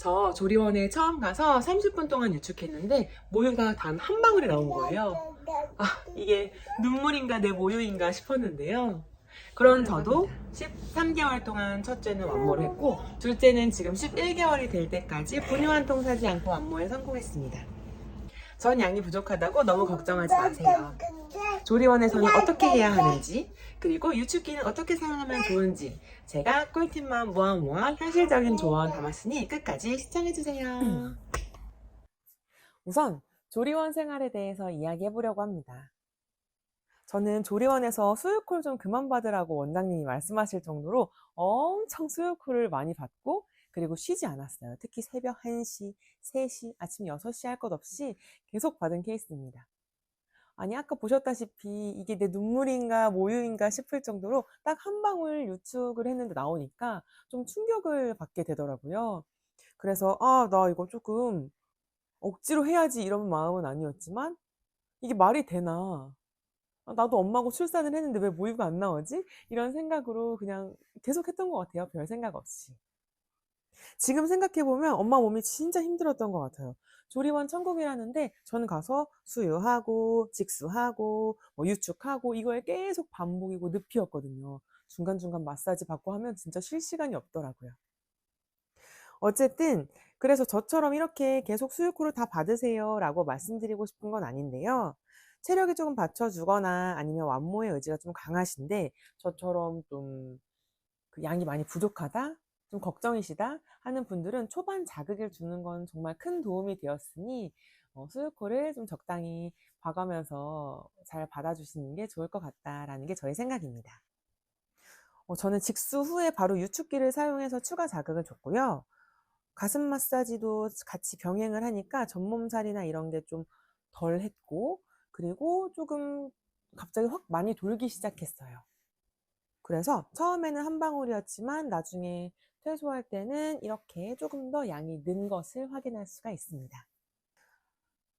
저 조리원에 처음 가서 30분 동안 유축했는데 모유가 단 한 방울이 나온 거예요. 아, 이게 눈물인가 내 모유인가 싶었는데요. 그런 저도 13개월 동안 첫째는 완모를 했고 둘째는 지금 11개월이 될 때까지 분유 한 통 사지 않고 완모에 성공했습니다. 전 양이 부족하다고 너무 걱정하지 마세요. 조리원에서는 어떻게 해야 하는지, 그리고 유축기는 어떻게 사용하면 좋은지 제가 꿀팁만 모아 현실적인 조언 담았으니 끝까지 시청해주세요. 우선 조리원 생활에 대해서 이야기해보려고 합니다. 저는 조리원에서 수유콜 좀 그만 받으라고 원장님이 말씀하실 정도로 엄청 수유콜을 많이 받고 그리고 쉬지 않았어요. 특히 새벽 1시, 3시, 아침 6시 할 것 없이 계속 받은 케이스입니다. 아니, 아까 보셨다시피 이게 내 눈물인가 모유인가 싶을 정도로 딱 한 방울 유축을 했는데 나오니까 좀 충격을 받게 되더라고요. 그래서 나 이거 조금 억지로 해야지 이런 마음은 아니었지만 이게 말이 되나? 나도 엄마고 출산을 했는데 왜 모유가 안 나오지? 이런 생각으로 그냥 계속 했던 것 같아요. 별 생각 없이. 지금 생각해보면 엄마 몸이 진짜 힘들었던 것 같아요. 조리원 천국이라는데 저는 가서 수유하고 직수하고 뭐 유축하고 이거에 계속 반복이고 늪이었거든요. 중간중간 마사지 받고 하면 진짜 쉴 시간이 없더라고요. 어쨌든 그래서 저처럼 이렇게 계속 수유코를 다 받으세요 라고 말씀드리고 싶은 건 아닌데요. 체력이 조금 받쳐주거나 아니면 완모의 의지가 좀 강하신데 저처럼 좀 그 양이 많이 부족하다, 좀 걱정이시다 하는 분들은 초반 자극을 주는 건 정말 큰 도움이 되었으니 수유코를 좀 적당히 봐가면서 잘 받아주시는 게 좋을 것 같다라는 게 저의 생각입니다. 저는 직수 후에 바로 유축기를 사용해서 추가 자극을 줬고요. 가슴 마사지도 같이 병행을 하니까 전몸살이나 이런 게 좀 덜 했고, 그리고 조금 갑자기 확 많이 돌기 시작했어요. 그래서 처음에는 한 방울이었지만 나중에 퇴소할 때는 이렇게 조금 더 양이 는 것을 확인할 수가 있습니다.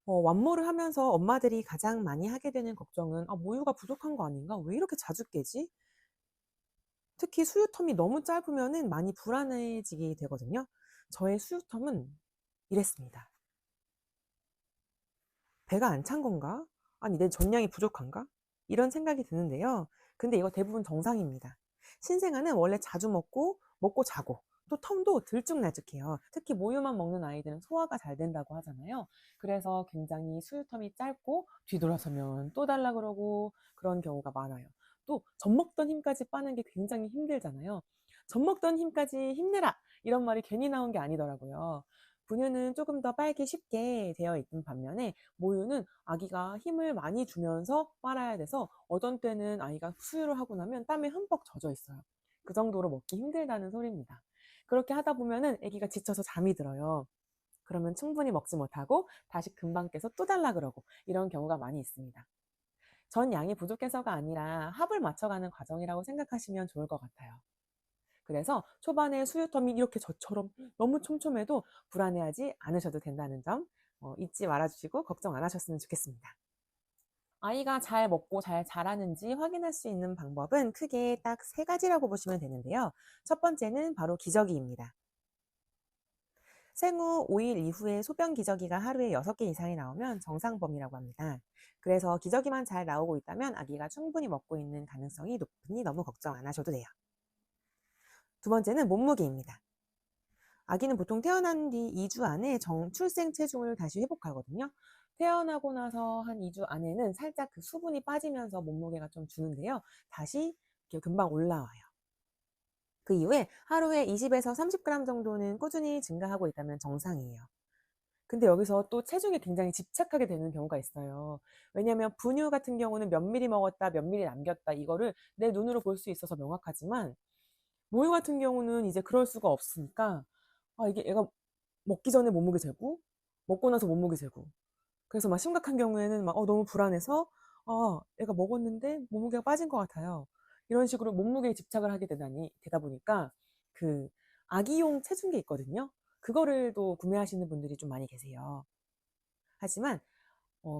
완모를 하면서 엄마들이 가장 많이 하게 되는 걱정은 모유가 부족한 거 아닌가? 왜 이렇게 자주 깨지? 특히 수유텀이 너무 짧으면은 많이 불안해지게 되거든요. 저의 수유텀은 이랬습니다. 배가 안 찬 건가? 아니, 내 전량이 부족한가? 이런 생각이 드는데요. 근데 이거 대부분 정상입니다. 신생아는 원래 자주 먹고 자고, 또 텀도 들쭉날쭉해요. 특히 모유만 먹는 아이들은 소화가 잘 된다고 하잖아요. 그래서 굉장히 수유텀이 짧고 뒤돌아서면 또 달라 그러고 그런 경우가 많아요. 또 젖 먹던 힘까지 빠는 게 굉장히 힘들잖아요. 젖 먹던 힘까지 힘내라! 이런 말이 괜히 나온 게 아니더라고요. 분유는 조금 더 빨기 쉽게 되어 있는 반면에 모유는 아기가 힘을 많이 주면서 빨아야 돼서 어떤 때는 아이가 수유를 하고 나면 땀에 흠뻑 젖어 있어요. 그 정도로 먹기 힘들다는 소리입니다. 그렇게 하다 보면은 아기가 지쳐서 잠이 들어요. 그러면 충분히 먹지 못하고 다시 금방 깨서 또 달라 그러고 이런 경우가 많이 있습니다. 전 양이 부족해서가 아니라 합을 맞춰가는 과정이라고 생각하시면 좋을 것 같아요. 그래서 초반에 수유텀이 이렇게 저처럼 너무 촘촘해도 불안해하지 않으셔도 된다는 점 잊지 말아주시고 걱정 안 하셨으면 좋겠습니다. 아이가 잘 먹고 잘 자라는지 확인할 수 있는 방법은 크게 딱 세 가지라고 보시면 되는데요. 첫 번째는 바로 기저귀입니다. 생후 5일 이후에 소변 기저귀가 하루에 6개 이상이 나오면 정상범위라고 합니다. 그래서 기저귀만 잘 나오고 있다면 아기가 충분히 먹고 있는 가능성이 높으니 너무 걱정 안 하셔도 돼요. 두 번째는 몸무게입니다. 아기는 보통 태어난 뒤 2주 안에 출생 체중을 다시 회복하거든요. 태어나고 나서 한 2주 안에는 살짝 그 수분이 빠지면서 몸무게가 좀 주는데요. 다시 이렇게 금방 올라와요. 그 이후에 하루에 20에서 30g 정도는 꾸준히 증가하고 있다면 정상이에요. 근데 여기서 또 체중에 굉장히 집착하게 되는 경우가 있어요. 왜냐하면 분유 같은 경우는 몇 미리 먹었다, 몇 미리 남겼다 이거를 내 눈으로 볼 수 있어서 명확하지만 모유 같은 경우는 이제 그럴 수가 없으니까 이게 애가 먹기 전에 몸무게 재고 먹고 나서 몸무게 재고 그래서 막 심각한 경우에는 막 너무 불안해서 애가 먹었는데 몸무게가 빠진 것 같아요. 이런 식으로 몸무게에 집착을 하게 되다 보니까 그 아기용 체중계 있거든요. 그거를 또 구매하시는 분들이 좀 많이 계세요. 하지만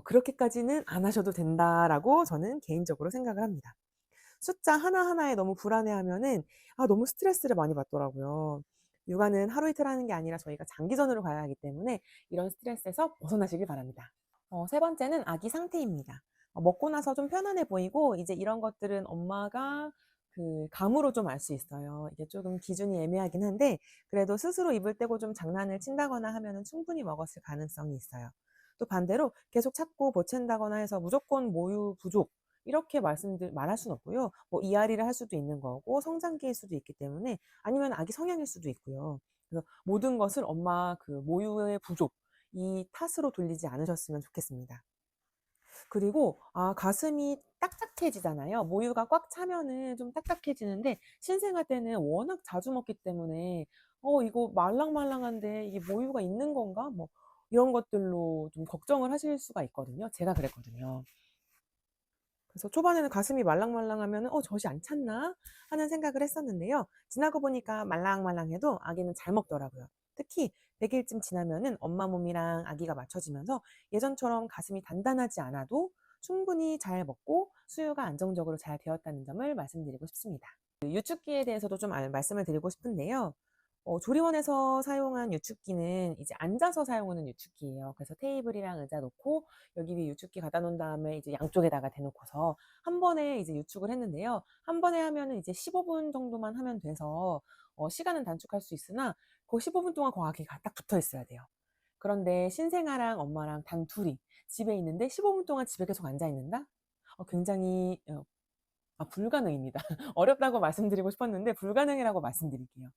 그렇게까지는 안 하셔도 된다라고 저는 개인적으로 생각을 합니다. 숫자 하나하나에 너무 불안해하면은 너무 스트레스를 많이 받더라고요. 육아는 하루 이틀 하는 게 아니라 저희가 장기전으로 가야 하기 때문에 이런 스트레스에서 벗어나시길 바랍니다. 세 번째는 아기 상태입니다. 먹고 나서 좀 편안해 보이고 이제 이런 것들은 엄마가 그 감으로 좀 알 수 있어요. 이게 조금 기준이 애매하긴 한데 그래도 스스로 입을 떼고 좀 장난을 친다거나 하면은 충분히 먹었을 가능성이 있어요. 또 반대로 계속 찾고 보챈다거나 해서 무조건 모유 부족 이렇게 말할 수는 없고요. 뭐 이앓이를 할 수도 있는 거고 성장기일 수도 있기 때문에 아니면 아기 성향일 수도 있고요. 그래서 모든 것을 엄마 그 모유의 부족 이 탓으로 돌리지 않으셨으면 좋겠습니다. 그리고 가슴이 딱딱해지잖아요. 모유가 꽉 차면은 좀 딱딱해지는데 신생아 때는 워낙 자주 먹기 때문에 이거 말랑말랑한데 이게 모유가 있는 건가? 뭐 이런 것들로 좀 걱정을 하실 수가 있거든요. 제가 그랬거든요. 그래서 초반에는 가슴이 말랑말랑하면은 '젖이 안 찼나?' 하는 생각을 했었는데요. 지나고 보니까 말랑말랑해도 아기는 잘 먹더라고요. 특히 100 일쯤 지나면은 엄마 몸이랑 아기가 맞춰지면서 예전처럼 가슴이 단단하지 않아도 충분히 잘 먹고 수유가 안정적으로 잘 되었다는 점을 말씀드리고 싶습니다. 그 유축기에 대해서도 좀 말씀을 드리고 싶은데요. 조리원에서 사용한 유축기는 이제 앉아서 사용하는 유축기예요. 그래서 테이블이랑 의자 놓고 여기 위에 유축기 갖다 놓은 다음에 이제 양쪽에다가 대놓고서 한 번에 이제 유축을 했는데요. 한 번에 하면은 이제 15분 정도만 하면 돼서 시간은 단축할 수 있으나 그 15분 동안 그 아기가 딱 붙어 있어야 돼요. 그런데 신생아랑 엄마랑 단 둘이 집에 있는데 15분 동안 집에 계속 앉아 있는다? 굉장히 불가능입니다. 어렵다고 말씀드리고 싶었는데 불가능이라고 말씀드릴게요.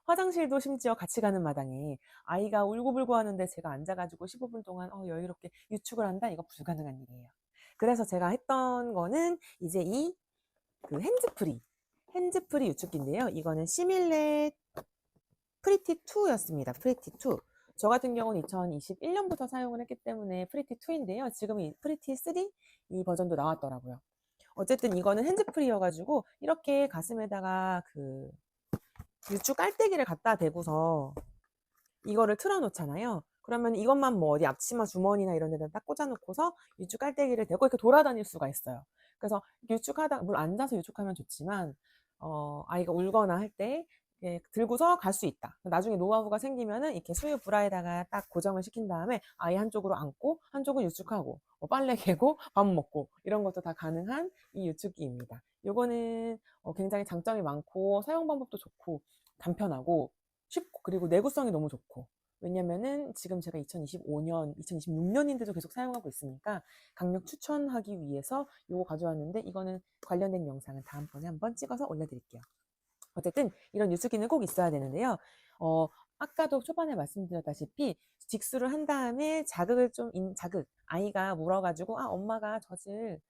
화장실도 심지어 같이 가는 마당에 아이가 울고불고 하는데 제가 앉아가지고 15분 동안 여유롭게 유축을 한다? 이거 불가능한 일이에요. 그래서 제가 했던 거는 이제 그 핸즈프리 유축기인데요. 이거는 시밀렛 프리티2 였습니다. 프리티2. 저 같은 경우는 2021년부터 사용을 했기 때문에 프리티2인데요. 지금 이 프리티3 이 버전도 나왔더라고요. 어쨌든 이거는 핸즈프리여가지고 이렇게 가슴에다가 그 유축 깔때기를 갖다 대고서 이거를 틀어 놓잖아요. 그러면 이것만 뭐 어디 앞치마 주머니나 이런 데다 딱 꽂아 놓고서 유축 깔때기를 대고 이렇게 돌아다닐 수가 있어요. 그래서 유축하다 물론 앉아서 유축하면 좋지만 아이가 울거나 할 때 들고서 갈 수 있다. 나중에 노하우가 생기면은 이렇게 수유 브라에다가 딱 고정을 시킨 다음에 아이 한쪽으로 안고 한쪽은 유축하고 뭐 빨래 개고 밥 먹고 이런 것도 다 가능한 이 유축기입니다. 요거는 굉장히 장점이 많고 사용 방법도 좋고 간편하고 쉽고 그리고 내구성이 너무 좋고 왜냐면은 지금 제가 2025년, 2026년인데도 계속 사용하고 있으니까 강력 추천하기 위해서 요거 가져왔는데 이거는 관련된 영상은 다음번에 한번 찍어서 올려드릴게요. 어쨌든 이런 유수기는 꼭 있어야 되는데요. 아까도 초반에 말씀드렸다시피 직수를 한 다음에 아이가 물어가지고 엄마가 젖을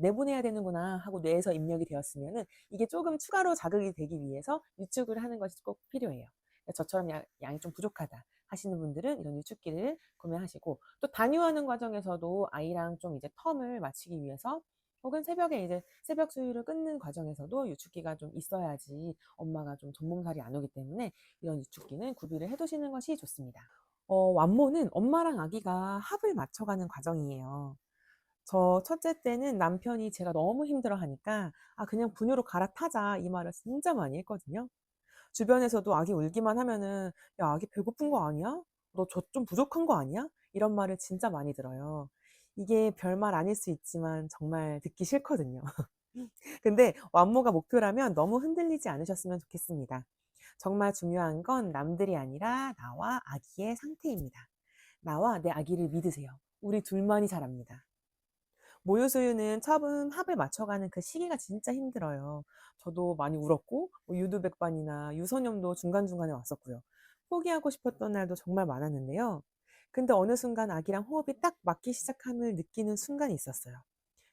내보내야 되는구나 하고 뇌에서 입력이 되었으면은 이게 조금 추가로 자극이 되기 위해서 유축을 하는 것이 꼭 필요해요. 저처럼 양이 좀 부족하다 하시는 분들은 이런 유축기를 구매하시고 또 단유하는 과정에서도 아이랑 좀 이제 텀을 맞추기 위해서 혹은 새벽에 이제 새벽 수유를 끊는 과정에서도 유축기가 좀 있어야지 엄마가 좀 전몸살이 안 오기 때문에 이런 유축기는 구비를 해 두시는 것이 좋습니다. 완모는 엄마랑 아기가 합을 맞춰가는 과정이에요. 저 첫째 때는 남편이 제가 너무 힘들어 하니까 그냥 분유로 갈아타자 이 말을 진짜 많이 했거든요. 주변에서도 아기 울기만 하면은 야 아기 배고픈 거 아니야? 너 젖 좀 부족한 거 아니야? 이런 말을 진짜 많이 들어요. 이게 별말 아닐 수 있지만 정말 듣기 싫거든요. 근데 완모가 목표라면 너무 흔들리지 않으셨으면 좋겠습니다. 정말 중요한 건 남들이 아니라 나와 아기의 상태입니다. 나와 내 아기를 믿으세요. 우리 둘만이 잘합니다. 모유 수유는 처음 합을 맞춰가는 그 시기가 진짜 힘들어요. 저도 많이 울었고 유두백반이나 유선염도 중간중간에 왔었고요. 포기하고 싶었던 날도 정말 많았는데요. 근데 어느 순간 아기랑 호흡이 딱 맞기 시작함을 느끼는 순간이 있었어요.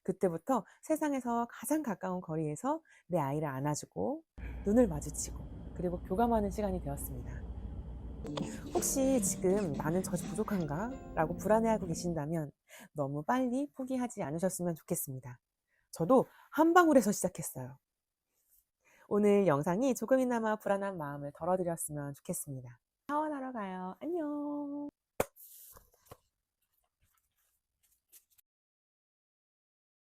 그때부터 세상에서 가장 가까운 거리에서 내 아이를 안아주고 눈을 마주치고 그리고 교감하는 시간이 되었습니다. 혹시 지금 나는 젖이 부족한가? 라고 불안해하고 계신다면 너무 빨리 포기하지 않으셨으면 좋겠습니다. 저도 한 방울에서 시작했어요. 오늘 영상이 조금이나마 불안한 마음을 덜어드렸으면 좋겠습니다. 샤워하러 가요. 안녕.